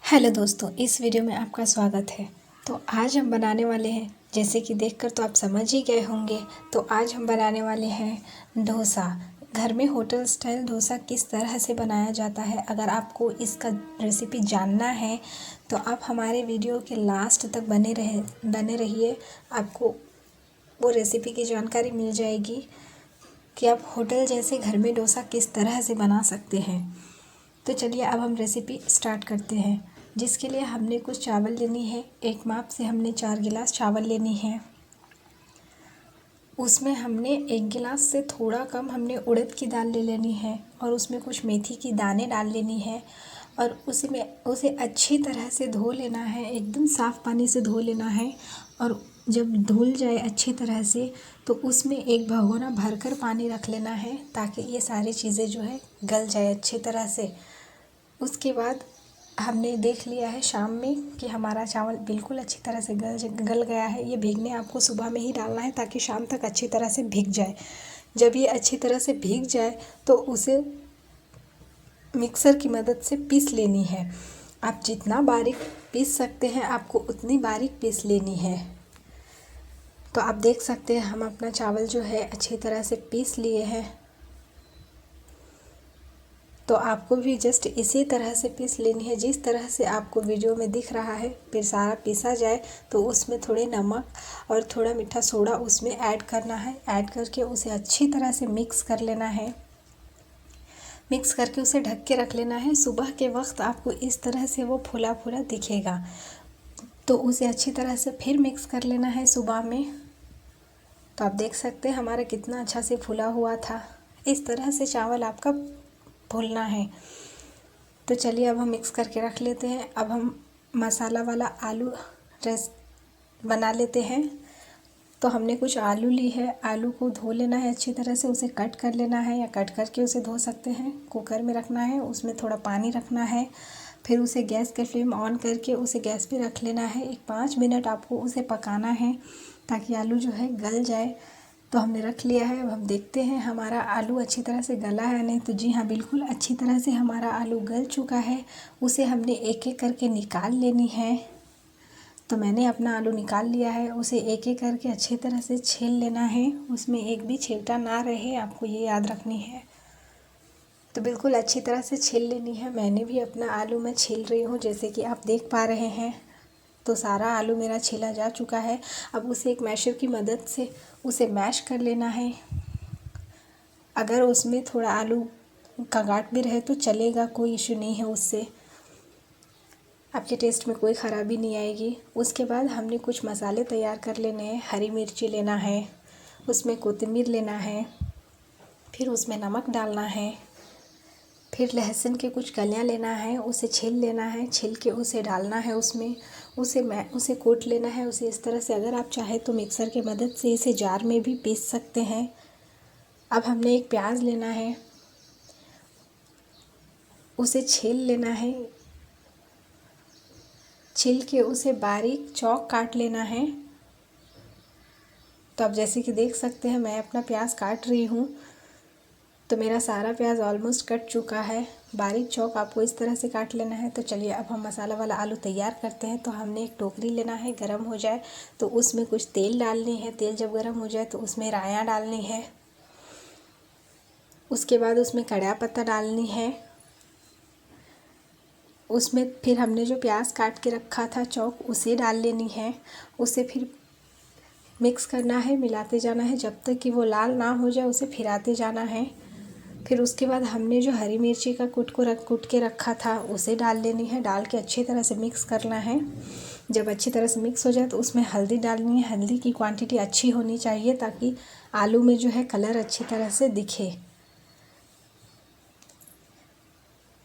Hello दोस्तों, इस video में आपका स्वागत है। तो आज हम बनाने वाले हैं, जैसे कि देखकर तो आप समझ ही गए होंगे, तो आज हम बनाने वाले हैं डोसा। घर में होटल स्टाइल डोसा किस तरह से बनाया जाता है, अगर आपको इसका रेसिपी जानना है तो आप हमारे वीडियो के लास्ट तक बने रहिए। आपको वो रेसिपी की जानकारी मिल जाएगी कि आप होटल जैसे घर में डोसा किस तरह से बना सकते हैं। तो चलिए अब हम रेसिपी स्टार्ट करते हैं। जिसके लिए हमने कुछ चावल लेनी है। एक माप से हमने 4 गिलास चावल लेनी है। उसमें हमने 1 गिलास से थोड़ा कम हमने उड़द की दाल ले लेनी है और उसमें कुछ मेथी की दाने डाल लेनी है और उसे अच्छी तरह से धो लेना है। एकदम साफ़ पानी से धो लेना है और जब धुल जाए अच्छी तरह से तो उसमें एक भगोना भरकर पानी रख लेना है ताकि ये सारी चीज़ें जो है गल जाए अच्छी तरह से। उसके बाद हमने देख लिया है शाम में कि हमारा चावल बिल्कुल अच्छी तरह से गल गया है। ये भीगने आपको सुबह में ही डालना है ताकि शाम तक अच्छी तरह से भीग जाए। जब ये अच्छी तरह से भीग जाए तो उसे मिक्सर की मदद से पीस लेनी है। आप जितना बारीक पीस सकते हैं आपको उतनी बारीक पीस लेनी है। तो आप देख सकते हैं हम अपना चावल जो है अच्छी तरह से पीस लिए हैं। तो आपको भी जस्ट इसी तरह से पीस लेनी है जिस तरह से आपको वीडियो में दिख रहा है। फिर सारा पीसा जाए तो उसमें थोड़े नमक और थोड़ा मीठा सोडा उसमें ऐड करना है। ऐड करके उसे अच्छी तरह से मिक्स कर लेना है। मिक्स करके उसे ढक के रख लेना है। सुबह के वक्त आपको इस तरह से वो फूला फूला दिखेगा। तो उसे अच्छी तरह से फिर मिक्स कर लेना है सुबह में। तो आप देख सकते हैं हमारा कितना अच्छा से फूला हुआ था। इस तरह से चावल आपका भूनना है। तो चलिए अब हम मिक्स करके रख लेते हैं। अब हम मसाला वाला आलू बना लेते हैं। तो हमने कुछ आलू ली है। आलू को धो लेना है अच्छी तरह से, उसे कट कर लेना है या कट करके उसे धो सकते हैं। कुकर में रखना है, उसमें थोड़ा पानी रखना है। फिर उसे गैस के फ्लेम ऑन करके उसे गैस पे रख लेना है। 5 मिनट आपको उसे पकाना है ताकि आलू जो है गल जाए। तो हमने रख लिया है। अब हम देखते हैं हमारा आलू अच्छी तरह से गला है नहीं। तो जी हाँ, बिल्कुल अच्छी तरह से हमारा आलू गल चुका है। उसे हमने एक एक करके निकाल लेनी है। तो मैंने अपना आलू निकाल लिया है। उसे एक एक करके अच्छी तरह से छील लेना है। उसमें एक भी छिलटा ना रहे, आपको ये याद रखनी है। तो बिल्कुल अच्छी तरह से छील लेनी है। मैंने भी अपना आलू मैं छील रही हूँ, जैसे कि आप देख पा रहे हैं। तो सारा आलू मेरा छीला जा चुका है। अब उसे एक मैशर की मदद से उसे मैश कर लेना है। अगर उसमें थोड़ा आलू का गांठ भी रहे तो चलेगा, कोई इशू नहीं है। उससे आपके टेस्ट में कोई ख़राबी नहीं आएगी। उसके बाद हमने कुछ मसाले तैयार कर लेने हैं। हरी मिर्ची लेना है, उसमें कोथिमीर लेना है, फिर उसमें नमक डालना है, फिर लहसुन के कुछ कलियां लेना है, उसे छील लेना है। छील के उसे डालना है उसमें। उसे कूट लेना है उसे इस तरह से। अगर आप चाहें तो मिक्सर की मदद से इसे जार में भी पीस सकते हैं। अब हमने एक प्याज लेना है, उसे छील लेना है। छील के उसे बारीक चौक काट लेना है। तो आप जैसे कि देख सकते हैं मैं अपना प्याज काट रही हूँ। तो मेरा सारा प्याज ऑलमोस्ट कट चुका है। बारीक चौक आपको इस तरह से काट लेना है। तो चलिए अब हम मसाला वाला आलू तैयार करते हैं। तो हमने एक टोकरी लेना है, गरम हो जाए तो उसमें कुछ तेल डालनी है। तेल जब गरम हो जाए तो उसमें रायां डालनी है। उसके बाद उसमें कड़ा पत्ता डालनी है। उसमें फिर हमने जो प्याज काट के रखा था चौक, उसे डाल लेनी है। उसे फिर मिक्स करना है, मिलाते जाना है जब तक कि वो लाल ना हो जाए। उसे फिराते जाना है। फिर उसके बाद हमने जो हरी मिर्ची का कूट के रखा था उसे डाल लेनी है। डाल के अच्छी तरह से मिक्स करना है। जब अच्छी तरह से मिक्स हो जाए तो उसमें हल्दी डालनी है। हल्दी की क्वांटिटी अच्छी होनी चाहिए ताकि आलू में जो है कलर अच्छी तरह से दिखे।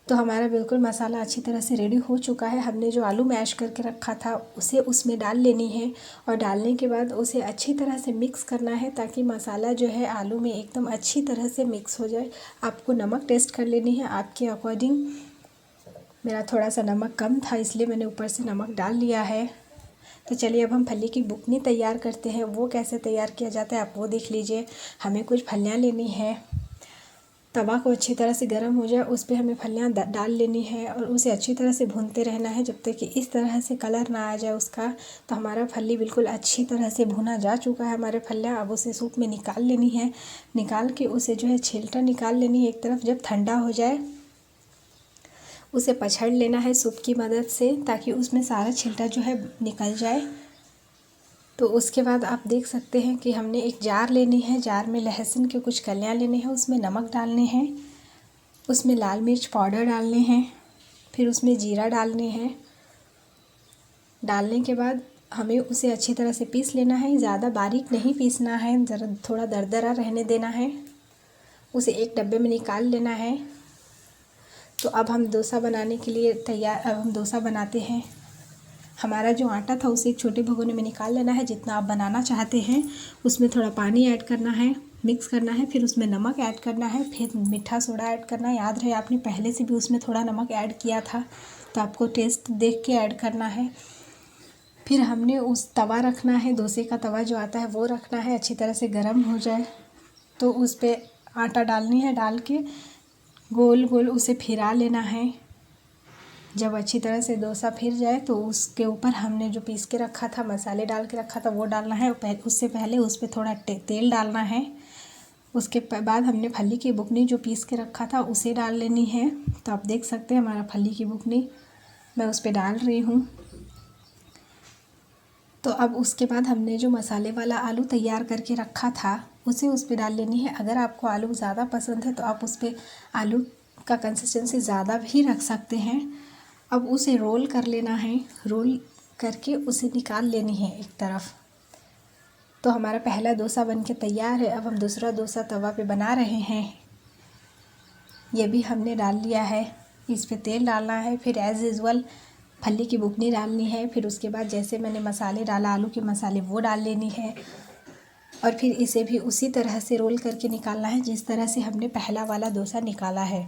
तो हमारा बिल्कुल मसाला अच्छी तरह से रेडी हो चुका है। हमने जो आलू मैश करके रखा था उसे उसमें डाल लेनी है और डालने के बाद उसे अच्छी तरह से मिक्स करना है ताकि मसाला जो है आलू में एकदम अच्छी तरह से मिक्स हो जाए। आपको नमक टेस्ट कर लेनी है आपके अकॉर्डिंग। मेरा थोड़ा सा नमक कम था इसलिए मैंने ऊपर से नमक डाल लिया है। तो चलिए अब हम फली की बुकनी तैयार करते हैं। वो कैसे तैयार किया जाता है आप वो देख लीजिए। हमें कुछ फलियाँ लेनी है। तवा को अच्छी तरह से गर्म हो जाए, उस पे हमें फलियाँ डाल लेनी है और उसे अच्छी तरह से भूनते रहना है जब तक कि इस तरह से कलर ना आ जाए उसका। तो हमारा फली बिल्कुल अच्छी तरह से भुना जा चुका है हमारे फलियाँ। अब उसे सूप में निकाल लेनी है। निकाल के उसे जो है छिलटा निकाल लेनी है एक तरफ। जब ठंडा हो जाए उसे पछाड़ लेना है सूप की मदद से, ताकि उसमें सारा छिलटा जो है निकल जाए। तो उसके बाद आप देख सकते हैं कि हमने एक जार लेनी है। जार में लहसुन के कुछ कलियाँ लेने हैं, उसमें नमक डालने हैं, उसमें लाल मिर्च पाउडर डालने हैं, फिर उसमें जीरा डालने हैं। डालने के बाद हमें उसे अच्छी तरह से पीस लेना है। ज़्यादा बारीक नहीं पीसना है, ज़रा थोड़ा दरदरा रहने देना है। उसे एक डब्बे में निकाल लेना है। तो अब हम डोसा बनाने के लिए तैयार। अब हम डोसा बनाते हैं। हमारा जो आटा था उसे एक छोटे भगोने में निकाल लेना है। जितना आप बनाना चाहते हैं उसमें थोड़ा पानी ऐड करना है, मिक्स करना है, फिर उसमें नमक ऐड करना है, फिर मीठा सोडा ऐड करना है। याद रहे आपने पहले से भी उसमें थोड़ा नमक ऐड किया था, तो आपको टेस्ट देख के ऐड करना है। फिर हमने उस तवा रखना है, डोसे का तवा जो आता है वो रखना है। अच्छी तरह से गर्म हो जाए तो उस पर आटा डालनी है। डाल के गोल गोल उसे फिरा लेना है। जब अच्छी तरह से डोसा फिर जाए तो उसके ऊपर हमने जो पीस के रखा था, मसाले डाल के रखा था, वो डालना है। उससे पहले उस पर थोड़ा तेल डालना है। उसके बाद हमने फली की बुकनी जो पीस के रखा था उसे डाल लेनी है। तो आप देख सकते हैं हमारा फली की बुकनी मैं उस पर डाल रही हूँ। तो अब उसके बाद हमने जो मसाले वाला आलू तैयार करके रखा था उसे उस पर डाल लेनी है। अगर आपको आलू ज़्यादा पसंद है तो आप उस पर आलू का कंसिस्टेंसी ज़्यादा भी रख सकते हैं। अब उसे रोल कर लेना है। रोल करके उसे निकाल लेनी है एक तरफ। तो हमारा पहला डोसा बनके तैयार है। अब हम दूसरा डोसा तवा पे बना रहे हैं। ये भी हमने डाल लिया है। इस पे तेल डालना है, फिर एज़ यूजुअल फली की बुकनी डालनी है। फिर उसके बाद जैसे मैंने मसाले डाला, आलू के मसाले, वो डाल लेनी है। और फिर इसे भी उसी तरह से रोल करके निकालना है जिस तरह से हमने पहला वाला डोसा निकाला है।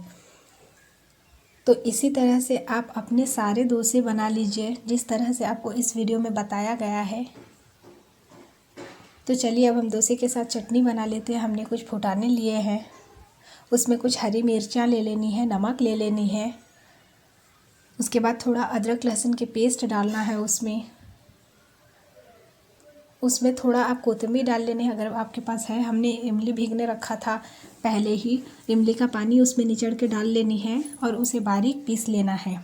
तो इसी तरह से आप अपने सारे डोसे बना लीजिए जिस तरह से आपको इस वीडियो में बताया गया है। तो चलिए अब हम डोसे के साथ चटनी बना लेते हैं। हमने कुछ फुटाने लिए हैं, उसमें कुछ हरी मिर्चियाँ ले लेनी है, नमक ले लेनी है। उसके बाद थोड़ा अदरक लहसुन के पेस्ट डालना है। उसमें थोड़ा आप कोथिंबीर डाल लेने हैं अगर आपके पास है। हमने इमली भीगने रखा था पहले ही, इमली का पानी उसमें निचड़ के डाल लेनी है और उसे बारीक पीस लेना है।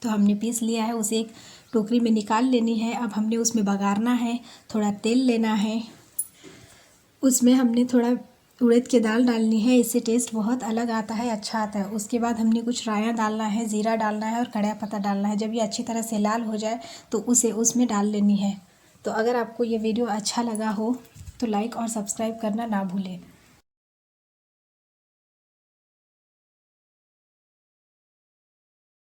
तो हमने पीस लिया है, उसे एक टोकरी में निकाल लेनी है। अब हमने उसमें बघारना है। थोड़ा तेल लेना है, उसमें हमने थोड़ा उड़द की दाल डालनी है। इससे टेस्ट बहुत अलग आता है, अच्छा आता है। उसके बाद हमने कुछ राया डालना है, ज़ीरा डालना है और कड़िया पत्ता डालना है। जब ये अच्छी तरह से लाल हो जाए तो उसे उसमें डाल लेनी है। तो अगर आपको ये वीडियो अच्छा लगा हो तो लाइक और सब्सक्राइब करना ना भूलें।